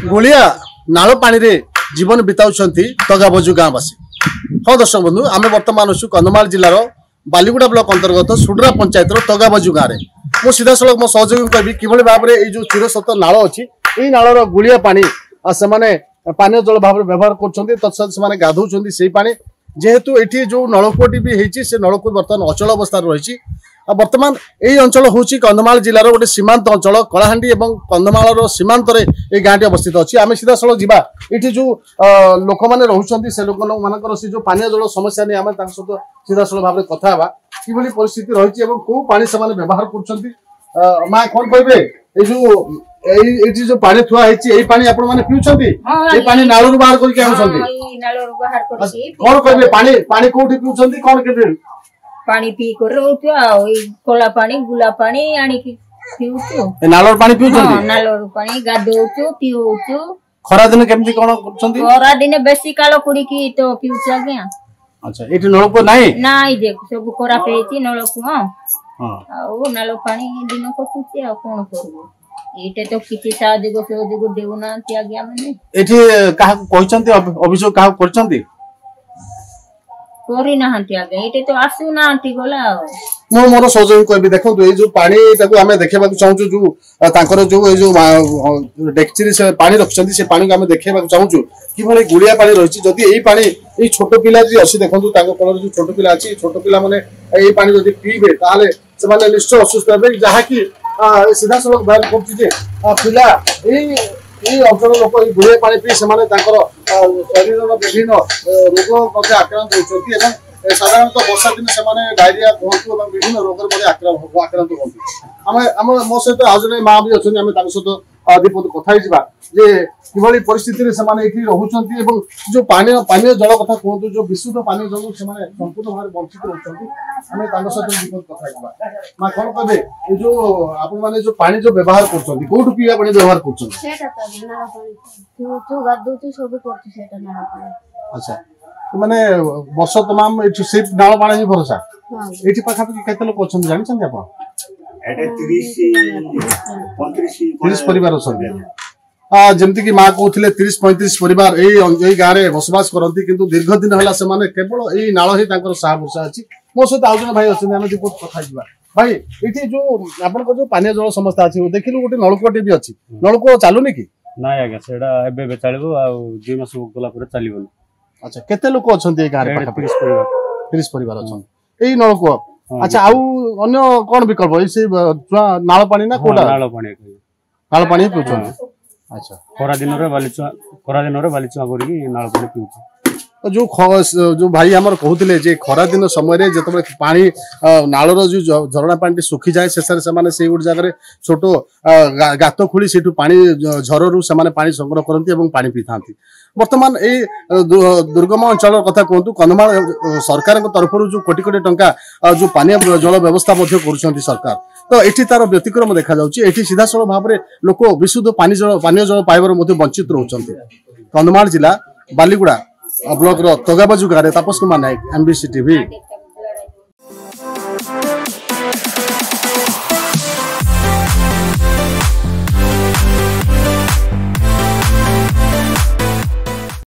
गुलिया नाल पानी रे जीवन बिताउछंती तगाबजु गाँवासी। हाँ दर्शक बंधु आम बर्तमान अच्छु कंधमाल जिलार बालीगुड़ा ब्लॉक अंतर्गत सुडरा पंचायत तगाबजु गाँव में मो सीधा सड़क मो सहयोगी कहि कि भाव में जो चिरसत नाल अच्छी यही नालर गुलिया पानी से पानीय जल भाव में व्यवहार कर गाधौं से पानी जेहेतु ये जो नलकूपटी भी होती से नलकूप बर्तमान अचल अवस्था रही। बर्तमान यही अंचल हूँ कंधमाल जिलार गोटे सीमांत अंचल कलाहांडी और कंधमाल सीमांत ये गाँटी अवस्थित अच्छी। आम सीधा सड़क जा ये जो लोक मैंने रोचे से लोक मान से जो पानीय जल समस्या नहीं आम सहित सीधा सड़क भाव में कथा कि परिस्थिति रही कौ पानी से व्यवहार कर माँ कौन कहे ये जो पानी थुआ है पानी आपण माने पिउछंती ए पानी नालरू बाहर करके आउछंती नालरू बाहर करके कोन कहबे पानी कोठी पिउछंती कोन केबे पानी पी कर रहउछु आ कोला पानी गुला पानी आनी की पिउछु ए नालर पानी पिउछंती हां नालर पानी गाधौछु पिउछु। खरा दिन केमती कोन करछंती खरा दिन बेसी कालो कुड़ी की तो पिउछु आज्ञा। अच्छा एठी नलको नाही नाही देख सब कोरा पेची नलको हां आ नालो पानी दिन को पुछि आ कोन करबो एटे तो किछि सादी को देउना आज्ञा माने एठी काहा कहचंती अभियोग काहा करचंती कोरी ना हंती आगे एटे तो आसु ना हंती गोला मो मोर सहयोगी कहबी देखो ए जो पानी ताको हमें देखेबा चाहू जो तांकर जो ए जो डेक्चरी से पानी रखचंती से पानी को हमें देखेबा चाहू कि भले गुलिया पानी रहिछि जदी एई पानी ए छोटो पिला जी अछि देखंतु ताको कोन जो छोटो पिला अछि छोटो पिला माने एई पानी जदी पीबे ताले से माने निश्चय असुस्थ हेबे जहा कि सीधा सड़क बाहर पड़े पिला अंचल लोक गुलिया पानी पी से शरीर विभिन्न रोग आक्रांत होती साधारणतः वर्षा दिन से डायरिया कहतु विभिन्न रोग आक्रांत होती। मो सहित आज जन माँ भी अच्छे आम सहित दीपद कथा जे कि परिस्थिति रोचे जो पानीय जल कथा कहतु जो विशुद्ध पानीय जल से संपूर्ण भाव वंचित रोचे आम सहित दीपद कथा माँ कौन कहे ये जो आप जो पानी जो व्यवहार कर कौटू पीवा पानी व्यवहार कर अच्छा माने वर्ष तमाम सिर्फ नाल पानी ही भरोसा ये पाखापाखि केते लोक अच्छा जानी आप 30 परिवार अच्छा जमती कि माँ कहते 30-35 परिवार यही गाँव में बसवास करती किंतु दीर्घ दिन है केवल यही नाल ही साहा भरसा अच्छी। मो सहित आउ जन भाई अच्छे आम बहुत कथा भाई ये जो आप जो पानी जल समस्या अच्छी देखिलु गोटे नलकूपटे भी अच्छी नलकूप चलुनी कि ना आज्ञा सेटा एबे चलिबो आ 2 मास गला पर चलिबो। अच्छा केते लोक अछंती गाँव में 30 परिवार अछन एई नलकूप। अच्छा आउ अन्य कोन विकल्प ए नाल पानी ना कोडा नाल पानी पिउछन। अच्छा खरा दिन रे बालिचुआ करके नाल पानी पिउछ जो भाई आमर कहते जे खरा दिन समय जो पानी नालर जो झरणा पानी सुखी जाए शेष से गोटे जगह छोट गात खोली से पानी झररू से पानी संग्रह करती पानी पी था। बर्तमान ये दुर्गम अंचल कथा कहतु कंधमाल सरकार तरफ जो कोटी कोटी टंका जो पानी जल व्यवस्था कर सरकार तो ये तार व्यतिक्रम देखा जाए सीधा सड़क भाव में लोक विशुद्ध पानी जल पाइबार वंचित रोचते। कंधमाल जिला बालीगुड़ा ब्लॉक तगाबजु गाँव तापस कुमार नायक MBC TV।